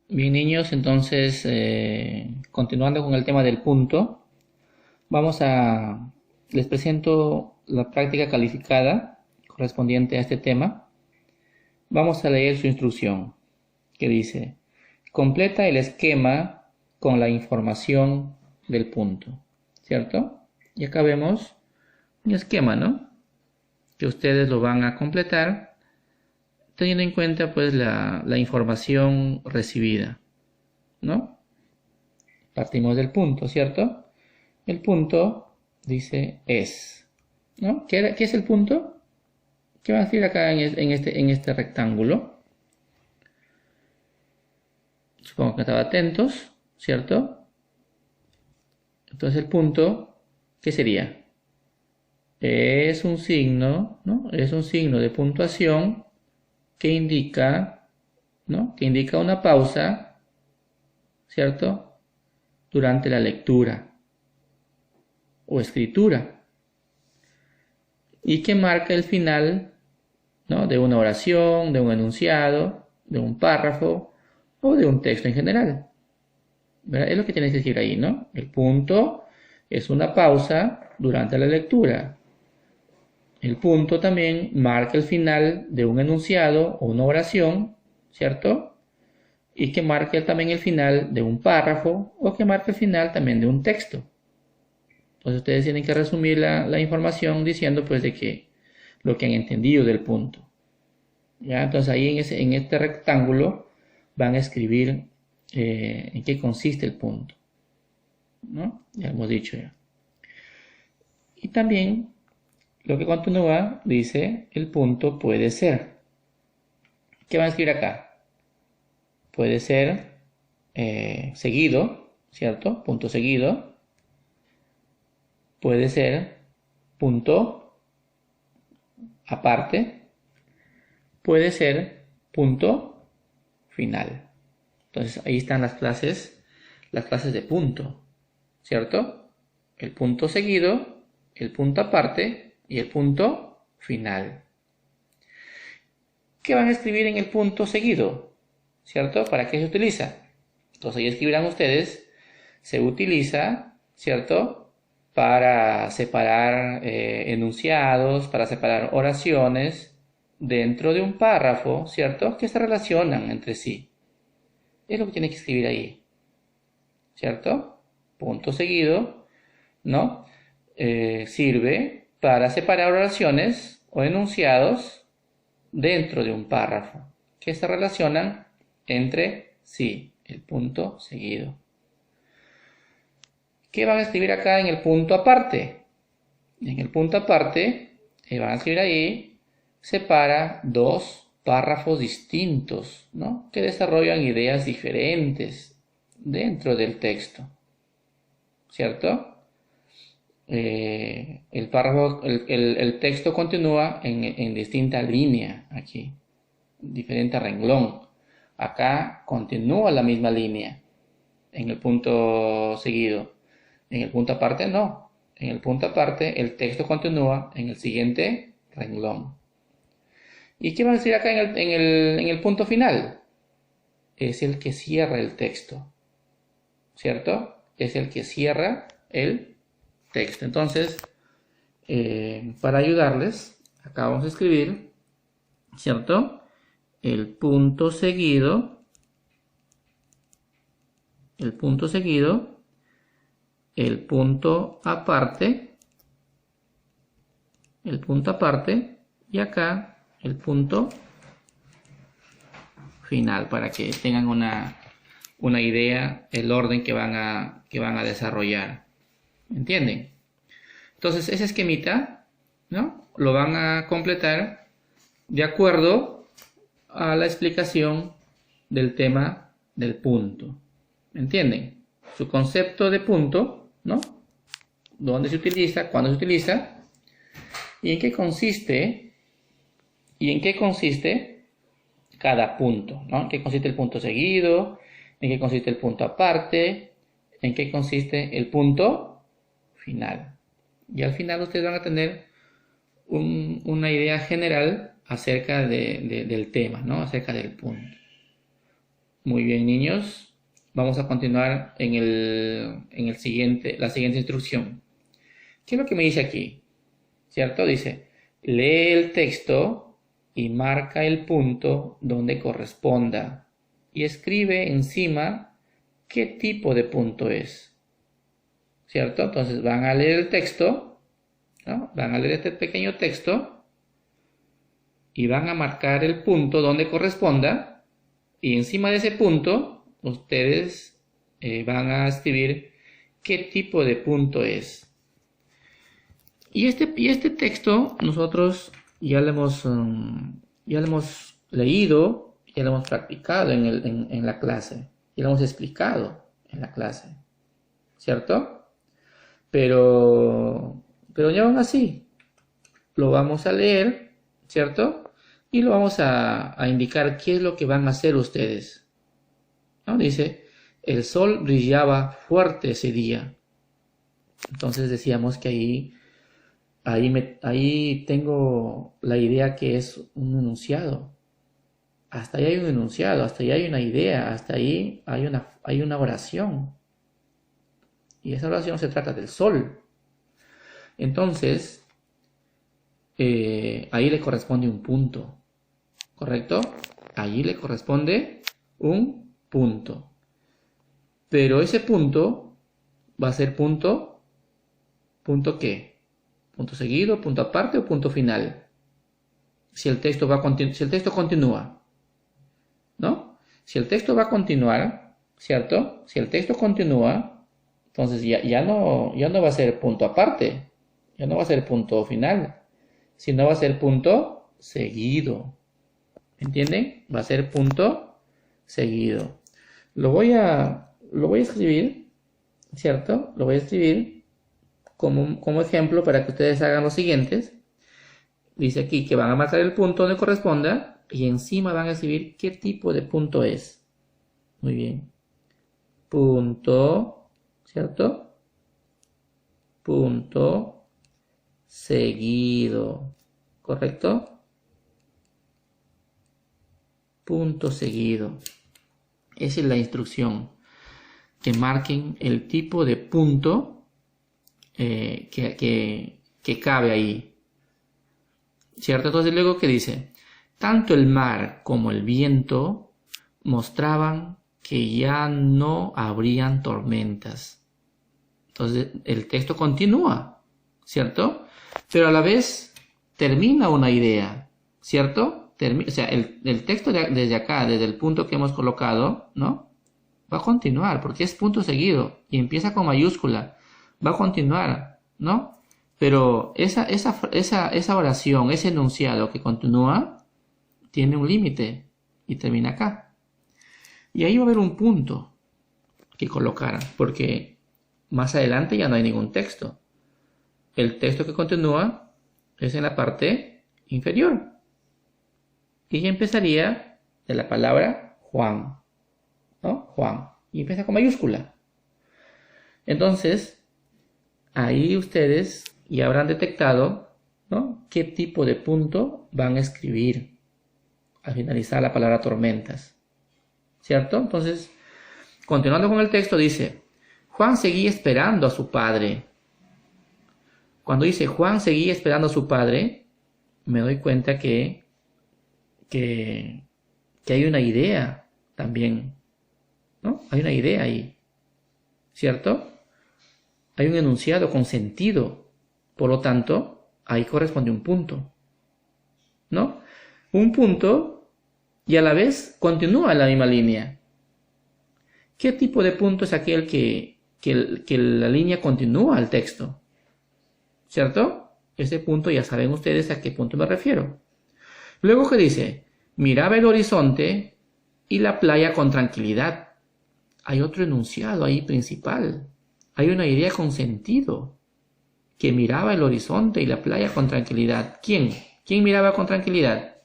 Bien, niños, entonces, continuando con el tema del punto, vamos a, les presento la práctica calificada correspondiente a este tema. Vamos a leer su instrucción, que dice, completa el esquema con la información del punto, ¿cierto? Y acá vemos un esquema, ¿no? Que ustedes lo van a completar teniendo en cuenta, pues, la información recibida, ¿no? Partimos del punto, ¿cierto? El punto dice es, ¿no? ¿Qué es el punto? ¿Qué va a decir acá en este rectángulo? Supongo que estaba atentos, ¿cierto? Entonces el punto, ¿qué sería? Es un signo, ¿no? Es un signo de puntuación que indica, ¿no? Que indica una pausa, ¿cierto? Durante la lectura o escritura y que marca el final, ¿no? De una oración, de un enunciado, de un párrafo o de un texto en general. ¿Verdad? Es lo que tienes que decir ahí, ¿no? El punto es una pausa durante la lectura. El punto también marca el final de un enunciado o una oración, ¿cierto? Y que marque también el final de un párrafo o que marque el final también de un texto. Entonces ustedes tienen que resumir la información diciendo pues de que lo que han entendido del punto. ¿Ya? Entonces ahí en este rectángulo van a escribir en qué consiste el punto, ¿no? Ya hemos dicho ya. Y también lo que continúa dice el punto puede ser. ¿Qué van a escribir acá? Puede ser seguido, ¿cierto? Punto seguido. Puede ser punto aparte. Puede ser punto final. Entonces ahí están las clases de punto, ¿cierto? El punto seguido, el punto aparte y el punto final. ¿Qué van a escribir en el punto seguido? ¿Cierto? ¿Para qué se utiliza? Entonces ahí escribirán ustedes, se utiliza, ¿cierto? Para separar enunciados, para separar oraciones dentro de un párrafo, ¿cierto? Que se relacionan entre sí. Es lo que tiene que escribir ahí, ¿cierto? Punto seguido, ¿no? Sirve para separar oraciones o enunciados dentro de un párrafo que se relacionan entre sí, el punto seguido. ¿Qué van a escribir acá en el punto aparte? En el punto aparte, van a escribir ahí, separa dos párrafos distintos, ¿no? Que desarrollan ideas diferentes dentro del texto, ¿cierto? El párrafo, el texto continúa en distinta línea aquí, diferente renglón. Acá continúa la misma línea en el punto seguido. En el punto aparte no. En el punto aparte el texto continúa en el siguiente renglón. ¿Y qué va a decir acá en el punto final? Es el que cierra el texto, ¿cierto? Es el que cierra el texto. Entonces, para ayudarles, acá vamos a escribir, ¿cierto? El punto seguido, el punto seguido, el punto aparte y acá el punto final para que tengan una idea el orden que van a desarrollar. ¿Entienden? Entonces ese esquemita, ¿no? Lo van a completar de acuerdo a la explicación del tema del punto. ¿Entienden? Su concepto de punto, ¿no? ¿Dónde se utiliza? ¿Cuándo se utiliza? ¿Y en qué consiste? ¿Y en qué consiste cada punto? ¿No? ¿En qué consiste el punto seguido? ¿En qué consiste el punto aparte? ¿En qué consiste el punto final? Y al final ustedes van a tener una idea general acerca del tema, ¿no? Acerca del punto. Muy bien, niños. Vamos a continuar en la siguiente instrucción. ¿Qué es lo que me dice aquí? ¿Cierto? Dice, lee el texto y marca el punto donde corresponda y escribe encima qué tipo de punto es. ¿Cierto? Entonces van a leer el texto, ¿no? Van a leer este pequeño texto y van a marcar el punto donde corresponda y encima de ese punto ustedes van a escribir qué tipo de punto es. Y este texto nosotros ya lo hemos leído, ya lo hemos practicado en la clase, ya lo hemos explicado en la clase, ¿cierto? Pero ya aún así, lo vamos a leer, ¿cierto? Y lo vamos a indicar qué es lo que van a hacer ustedes, ¿no? Dice, el sol brillaba fuerte ese día. Entonces decíamos que ahí tengo la idea que es un enunciado. Hasta ahí hay un enunciado, hasta ahí hay una idea, hasta ahí hay una oración. Y esa oración se trata del sol. Entonces, ahí le corresponde un punto, ¿correcto? Allí le corresponde un punto. Pero ese punto va a ser ¿punto qué? ¿Punto seguido, punto aparte o punto final? Si el texto continúa, ¿no? Si el texto va a continuar, ¿cierto? Si el texto continúa, entonces ya no va a ser punto aparte, ya no va a ser punto final, sino va a ser punto seguido. ¿Entienden? Va a ser punto seguido. Lo voy a escribir, ¿cierto? Lo voy a escribir como ejemplo para que ustedes hagan los siguientes. Dice aquí que van a marcar el punto donde corresponda y encima van a escribir qué tipo de punto es. Muy bien. Punto, ¿cierto? Punto seguido, ¿correcto? Punto seguido. Esa es la instrucción. Que marquen el tipo de punto que cabe ahí. ¿Cierto? Entonces luego que dice, tanto el mar como el viento mostraban que ya no habrían tormentas. Entonces el texto continúa, ¿cierto? Pero a la vez termina una idea, ¿cierto? O sea, el texto desde acá, desde el punto que hemos colocado, ¿no? Va a continuar porque es punto seguido y empieza con mayúscula. Va a continuar, ¿no? Pero esa oración, ese enunciado que continúa, tiene un límite y termina acá. Y ahí va a haber un punto que colocar, porque más adelante ya no hay ningún texto. El texto que continúa es en la parte inferior. Y ya empezaría de la palabra Juan, ¿no? Juan. Y empieza con mayúscula. Entonces, ahí ustedes ya habrán detectado, ¿no?, qué tipo de punto van a escribir al finalizar la palabra tormentas, ¿cierto? Entonces, continuando con el texto, dice, Juan seguía esperando a su padre. Cuando dice Juan seguía esperando a su padre, me doy cuenta que hay una idea también, ¿no? Hay una idea ahí, ¿cierto? Hay un enunciado con sentido. Por lo tanto, ahí corresponde un punto, ¿no? Un punto y a la vez continúa en la misma línea. ¿Qué tipo de punto es aquel que la línea continúa al texto? ¿Cierto? Ese punto ya saben ustedes a qué punto me refiero. Luego que dice, miraba el horizonte y la playa con tranquilidad. Hay otro enunciado ahí principal. Hay una idea con sentido. Que miraba el horizonte y la playa con tranquilidad. ¿Quién? ¿Quién miraba con tranquilidad?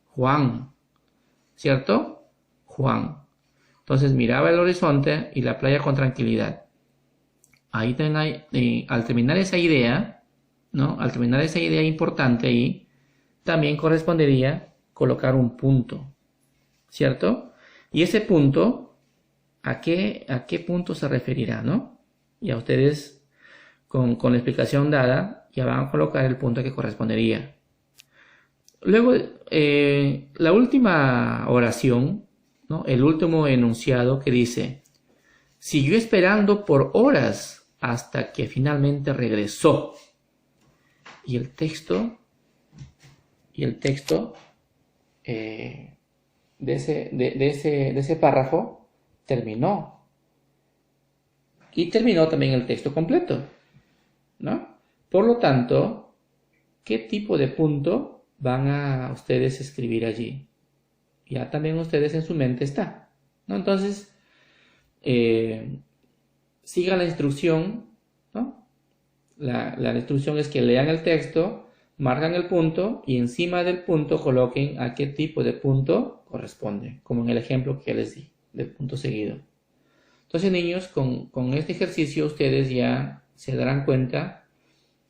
Juan. ¿Cierto? Juan. Entonces miraba el horizonte y la playa con tranquilidad. Ahí al terminar esa idea, ¿no? Al terminar esa idea importante ahí, también correspondería colocar un punto, ¿cierto? Y ese punto, ¿a qué punto se referirá, no? Y a ustedes, con la explicación dada, ya van a colocar el punto que correspondería. Luego, la última oración, ¿no? El último enunciado que dice: siguió esperando por horas hasta que finalmente regresó. Y el texto de ese párrafo terminó. Y terminó también el texto completo, ¿no? Por lo tanto, ¿qué tipo de punto van a ustedes escribir allí? Ya también ustedes en su mente está, ¿no? Entonces, sigan la instrucción, ¿no? La instrucción es que lean el texto, marcan el punto y encima del punto coloquen a qué tipo de punto corresponde, como en el ejemplo que les di, del punto seguido. Entonces, niños, con este ejercicio ustedes ya se darán cuenta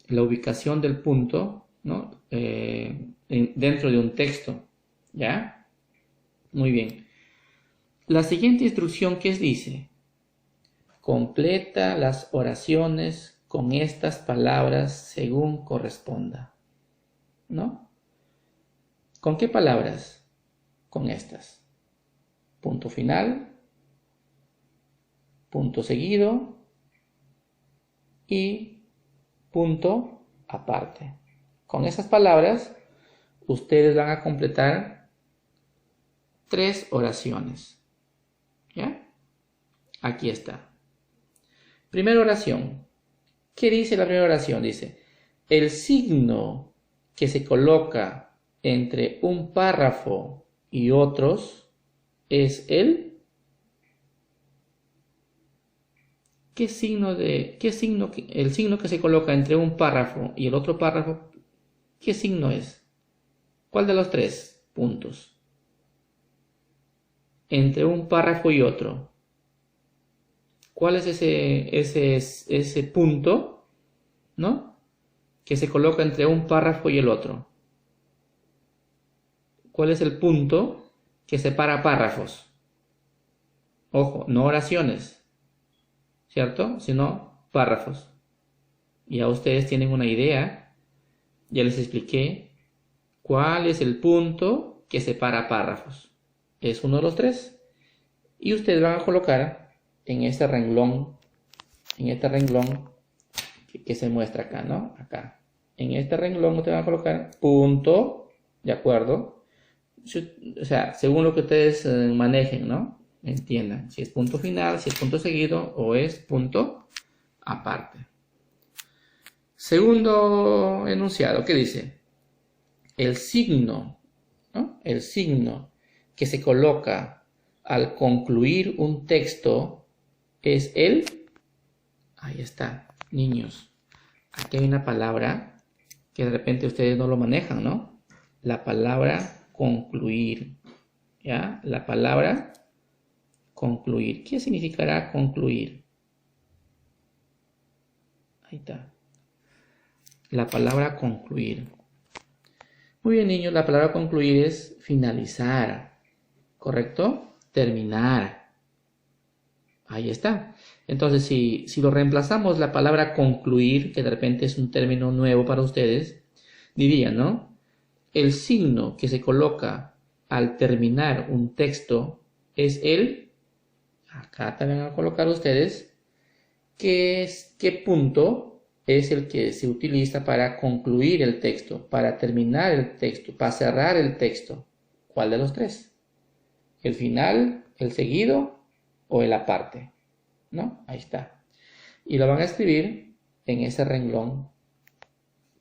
la ubicación del punto, ¿no? Dentro de un texto, ¿ya? Muy bien. La siguiente instrucción, ¿qué dice? Completa las oraciones con estas palabras según corresponda, ¿no? ¿Con qué palabras? Con estas. Punto final, punto seguido y punto aparte. Con esas palabras, ustedes van a completar 3 oraciones. ¿Ya? Aquí está. Primera oración. ¿Qué dice la primera oración? Dice: el signo que se coloca entre un párrafo y otros es el... el signo que se coloca entre un párrafo y el otro párrafo, ¿qué signo es? ¿Cuál de los 3 puntos? Entre un párrafo y otro. ¿Cuál es ese punto, ¿no? Que se coloca entre un párrafo y el otro. ¿Cuál es el punto que separa párrafos? Ojo, no oraciones, ¿cierto? Sino párrafos. Ya ustedes tienen una idea. Ya les expliqué cuál es el punto que separa párrafos. Es uno de los 3. Y ustedes van a colocar en este renglón que se muestra acá, ¿no? Acá. En este renglón ustedes van a colocar punto, ¿de acuerdo? O sea, según lo que ustedes manejen, ¿no? Entiendan si es punto final, si es punto seguido o es punto aparte. Segundo enunciado, ¿qué dice? El signo, ¿no? El signo que se coloca al concluir un texto es el... Ahí está, niños. Aquí hay una palabra que de repente ustedes no lo manejan, ¿no? La palabra concluir, ¿ya? La palabra concluir. ¿Qué significará concluir? Ahí está. La palabra concluir. Muy bien, niños, la palabra concluir es finalizar, ¿correcto? Terminar. Ahí está. Entonces, si lo reemplazamos la palabra concluir, que de repente es un término nuevo para ustedes, dirían, ¿no? El signo que se coloca al terminar un texto es el... Acá también van a colocar ustedes qué punto es el que se utiliza para concluir el texto, para terminar el texto, para cerrar el texto. ¿Cuál de los 3? ¿El final, el seguido o el aparte? ¿No? Ahí está. Y lo van a escribir en ese renglón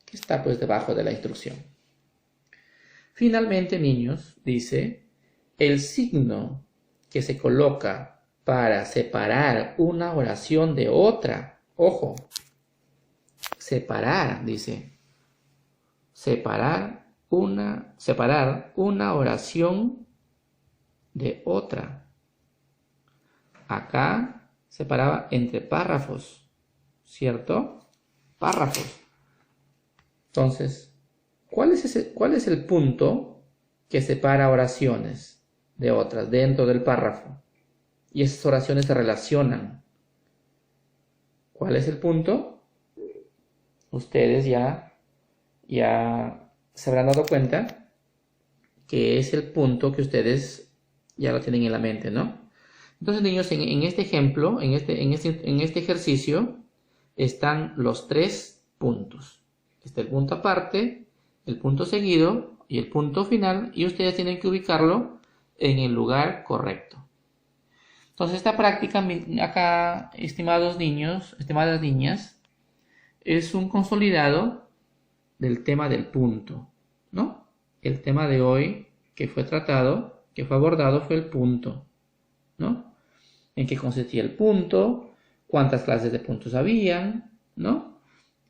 que está pues debajo de la instrucción. Finalmente, niños, dice, el signo que se coloca para separar una oración de otra. Ojo, separar, dice. Separar una oración de otra. Acá separaba entre párrafos, ¿cierto? Párrafos. Entonces, ¿cuál es el punto que separa oraciones? de otras dentro del párrafo. Y esas oraciones se relacionan. ¿Cuál es el punto? Ustedes ya se habrán dado cuenta que es el punto que ustedes ya lo tienen en la mente, ¿no? Entonces, niños, en este ejemplo, en este ejercicio, están los 3 puntos. Está el punto aparte, el punto seguido y el punto final, y ustedes tienen que ubicarlo en el lugar correcto. Entonces, esta práctica acá, estimados niños, estimadas niñas, es un consolidado del tema del punto, ¿no? El tema de hoy que fue tratado, que fue abordado, fue el punto, ¿no? En qué consistía el punto, cuántas clases de puntos habían, ¿no?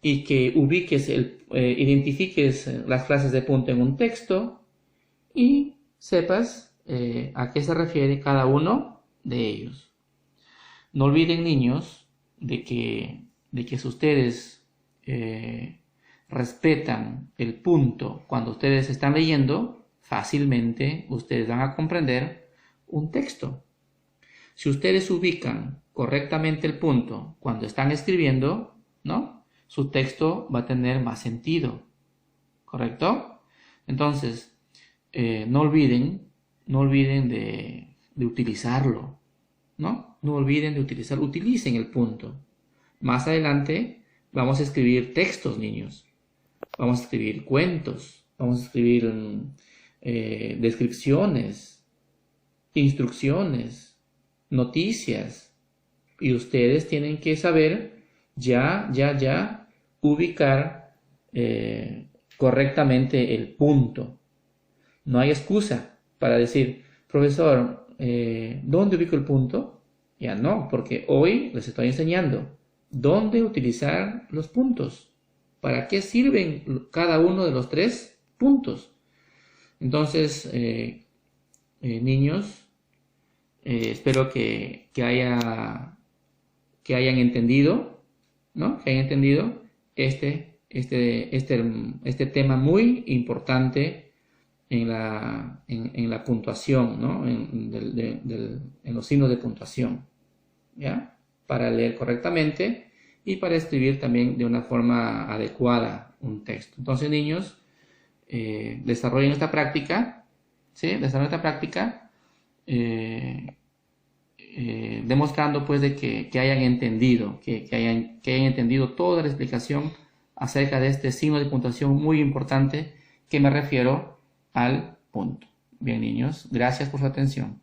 Y que ubiques, identifiques las clases de punto en un texto y sepas a qué se refiere cada uno de ellos. No olviden, niños, de que si ustedes respetan el punto cuando ustedes están leyendo, fácilmente ustedes van a comprender un texto. Si ustedes ubican correctamente el punto cuando están escribiendo, ¿no? Su texto va a tener más sentido, ¿correcto? Entonces, no olviden de utilizarlo, ¿no? No olviden de utilizarlo, utilicen el punto. Más adelante vamos a escribir textos, niños. Vamos a escribir cuentos, vamos a escribir descripciones, instrucciones, noticias, y ustedes tienen que saber ya ubicar correctamente el punto. No hay excusa para decir, profesor, ¿dónde ubico el punto? Ya no, porque hoy les estoy enseñando dónde utilizar los puntos, para qué sirven cada uno de los 3 puntos. Entonces, niños, espero que hayan entendido, ¿no? Que hayan entendido este tema muy importante en la puntuación, ¿no? En los signos de puntuación, ¿ya? Para leer correctamente y para escribir también de una forma adecuada un texto. Entonces, niños, desarrollen esta práctica, ¿sí? Desarrollen esta práctica. Demostrando pues de que hayan entendido, que hayan entendido toda la explicación acerca de este signo de puntuación muy importante, que me refiero al punto. Bien, niños, gracias por su atención.